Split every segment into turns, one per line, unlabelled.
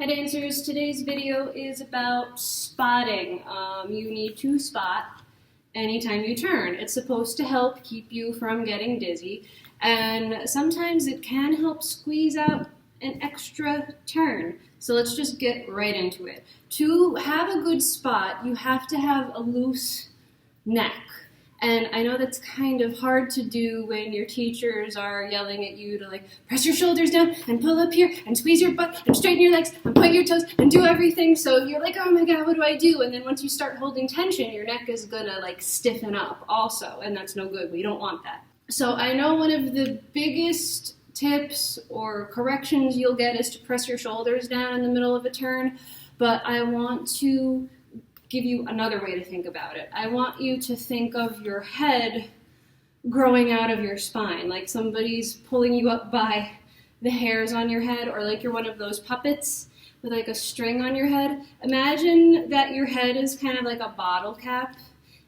Hi dancers, today's video is about spotting. You need to spot anytime you turn. It's supposed to help keep you from getting dizzy, and sometimes it can help squeeze out an extra turn. So let's just get right into it. To have a good spot, you have to have a loose neck. And I know that's kind of hard to do when your teachers are yelling at you to like press your shoulders down and pull up here and squeeze your butt and straighten your legs and point your toes and do everything. So you're like, oh my God, what do I do? And then once you start holding tension, your neck is gonna like stiffen up also, and that's no good. We don't want that. So I know one of the biggest tips or corrections you'll get is to press your shoulders down in the middle of a turn, but I want to give you another way to think about it. I want you to think of your head growing out of your spine, like somebody's pulling you up by the hairs on your head, or like you're one of those puppets with like a string on your head. Imagine that your head is kind of like a bottle cap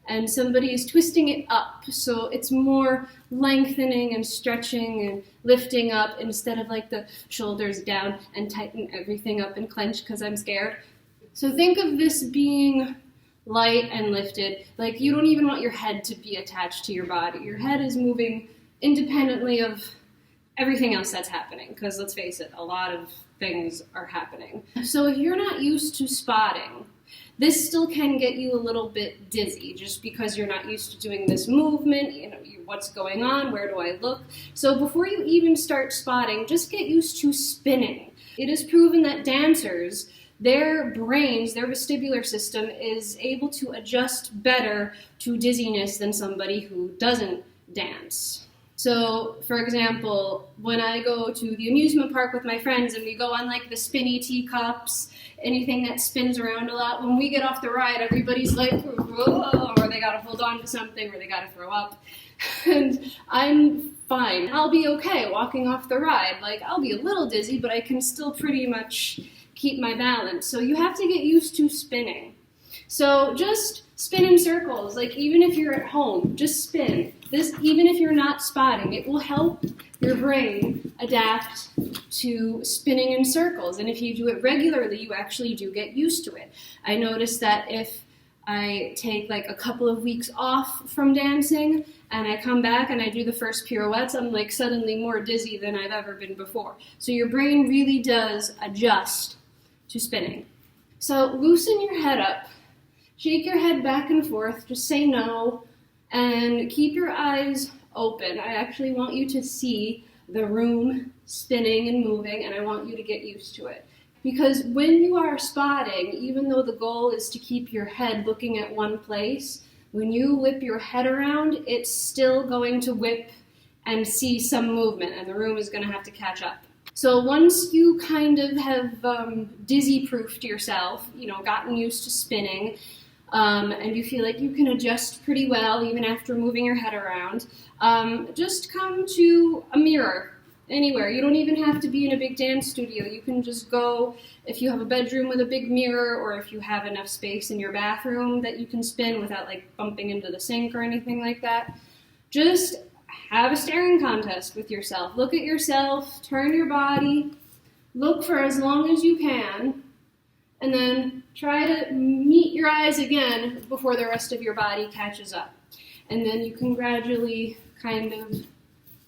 and somebody is twisting it up, so it's more lengthening and stretching and lifting up instead of like the shoulders down and tighten everything up and clench because I'm scared. So think of this being light and lifted, like you don't even want your head to be attached to your body. Your head is moving independently of everything else that's happening, because let's face it, a lot of things are happening. So if you're not used to spotting, this still can get you a little bit dizzy just because you're not used to doing this movement, what's going on, where do I look? So before you even start spotting, just get used to spinning. It is proven that dancers, their brains, their vestibular system is able to adjust better to dizziness than somebody who doesn't dance. So, for example, when I go to the amusement park with my friends and we go on like the spinny teacups, anything that spins around a lot, when we get off the ride, everybody's like, whoa, or they gotta hold on to something, or they gotta throw up. And I'm fine. I'll be okay walking off the ride. Like, I'll be a little dizzy, but I can still pretty much keep my balance. So you have to get used to spinning. So just spin in circles, like even if you're at home, just spin. This, even if you're not spotting, it will help your brain adapt to spinning in circles. And if you do it regularly, you actually do get used to it. I noticed that if I take like a couple of weeks off from dancing and I come back and I do the first pirouettes, I'm like suddenly more dizzy than I've ever been before. So your brain really does adjust to spinning. So loosen your head up, shake your head back and forth, just say no, and keep your eyes open. I actually want you to see the room spinning and moving, and I want you to get used to it. Because when you are spotting, even though the goal is to keep your head looking at one place, when you whip your head around, it's still going to whip and see some movement, and the room is going to have to catch up. So once you kind of have dizzy-proofed yourself, gotten used to spinning, and you feel like you can adjust pretty well even after moving your head around, just come to a mirror anywhere. You don't even have to be in a big dance studio. You can just go, if you have a bedroom with a big mirror, or if you have enough space in your bathroom that you can spin without like bumping into the sink or anything like that. Just have a staring contest with yourself. Look at yourself, turn your body, look for as long as you can, and then try to meet your eyes again before the rest of your body catches up. And then you can gradually kind of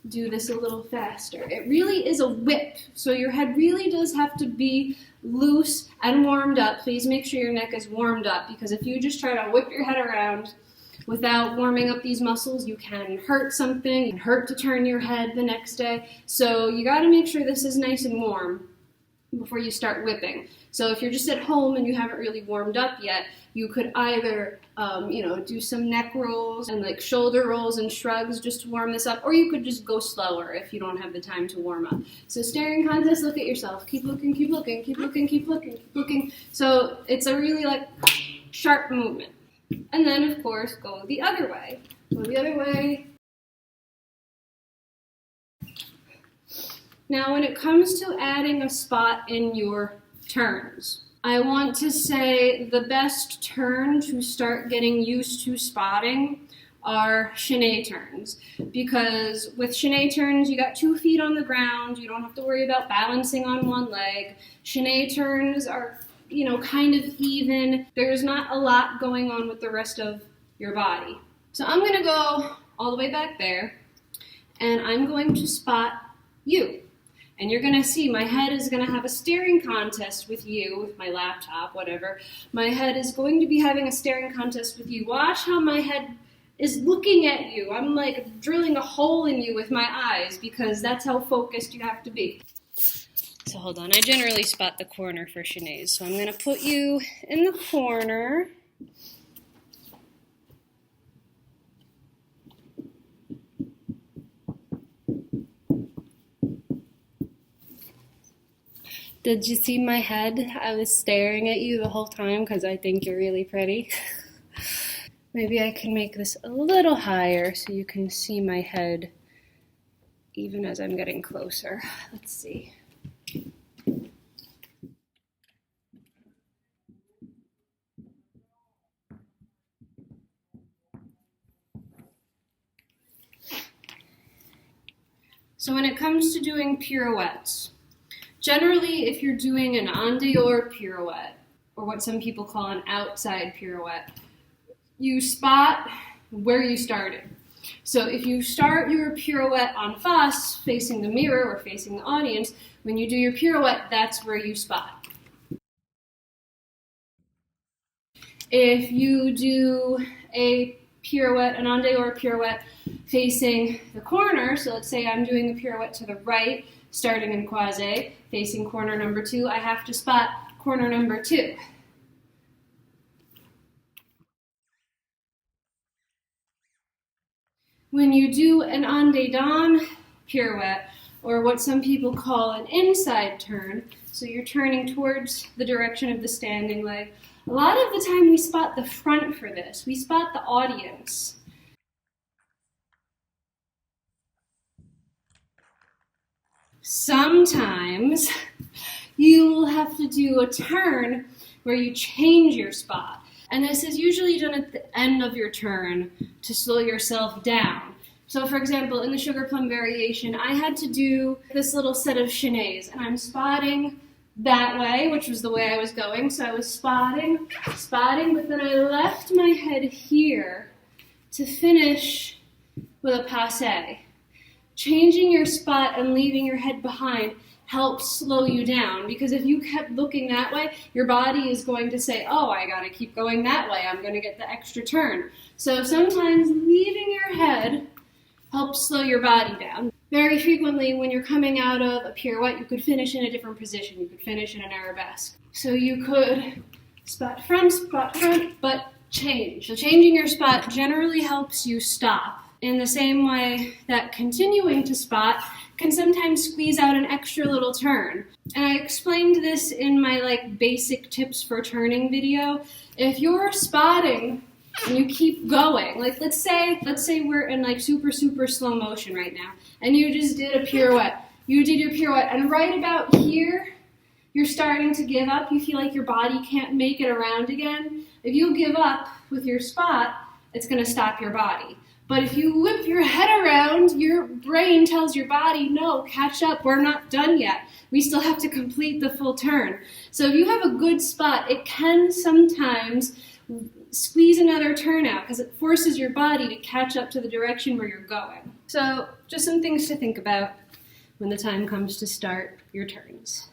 do this a little faster. It really is a whip, so your head really does have to be loose and warmed up. Please make sure your neck is warmed up, because if you just try to whip your head around without warming up these muscles, you can hurt something. It can hurt to turn your head the next day. So you got to make sure this is nice and warm before you start whipping. So if you're just at home and you haven't really warmed up yet, you could either do some neck rolls and like shoulder rolls and shrugs just to warm this up, or you could just go slower if you don't have the time to warm up. So staring contest, look at yourself. Keep looking, keep looking, keep looking, keep looking, keep looking. So it's a really like sharp movement. And then, of course, go the other way. Go the other way. Now, when it comes to adding a spot in your turns, I want to say the best turn to start getting used to spotting are chaine turns, because with chaine turns you got 2 feet on the ground, you don't have to worry about balancing on one leg. Chaine turns are, kind of even. There's not a lot going on with the rest of your body. So I'm going to go all the way back there, and I'm going to spot you. And you're going to see my head is going to have a staring contest with you, with my laptop, whatever. My head is going to be having a staring contest with you. Watch how my head is looking at you. I'm like drilling a hole in you with my eyes, because that's how focused you have to be. So hold on, I generally spot the corner for chaines. So I'm going to put you in the corner. Did you see my head? I was staring at you the whole time because I think you're really pretty. Maybe I can make this a little higher so you can see my head even as I'm getting closer. Let's see. So when it comes to doing pirouettes, generally, if you're doing an en dehors pirouette, or what some people call an outside pirouette, you spot where you started. So if you start your pirouette en face, facing the mirror or facing the audience, when you do your pirouette, that's where you spot. If you do a pirouette, an en dehors pirouette, facing the corner, so let's say I'm doing the pirouette to the right, starting in croisé, facing corner number 2, I have to spot corner number 2. When you do an en dedans pirouette, or what some people call an inside turn, so you're turning towards the direction of the standing leg, a lot of the time we spot the front for this. We spot the audience. Sometimes you'll have to do a turn where you change your spot. And this is usually done at the end of your turn to slow yourself down. So for example, in the sugar plum variation, I had to do this little set of chaines, and I'm spotting that way, which was the way I was going. So I was spotting, but then I left my head here to finish with a passé. Changing your spot and leaving your head behind helps slow you down, because if you kept looking that way, your body is going to say, oh, I gotta keep going that way, I'm gonna get the extra turn. So sometimes leaving your head helps slow your body down. Very frequently when you're coming out of a pirouette, you could finish in a different position. You could finish in an arabesque. So you could spot front, but change. So changing your spot generally helps you stop, in the same way that continuing to spot can sometimes squeeze out an extra little turn. And I explained this in my basic tips for turning video. If you're spotting and you keep going, let's say we're in super slow motion right now, and you just did a pirouette. You did your pirouette, and right about here, you're starting to give up. You feel like your body can't make it around again. If you give up with your spot, it's gonna stop your body. But if you whip your head around, your brain tells your body, no, catch up, we're not done yet. We still have to complete the full turn. So if you have a good spot, it can sometimes squeeze another turn out, because it forces your body to catch up to the direction where you're going. So just some things to think about when the time comes to start your turns.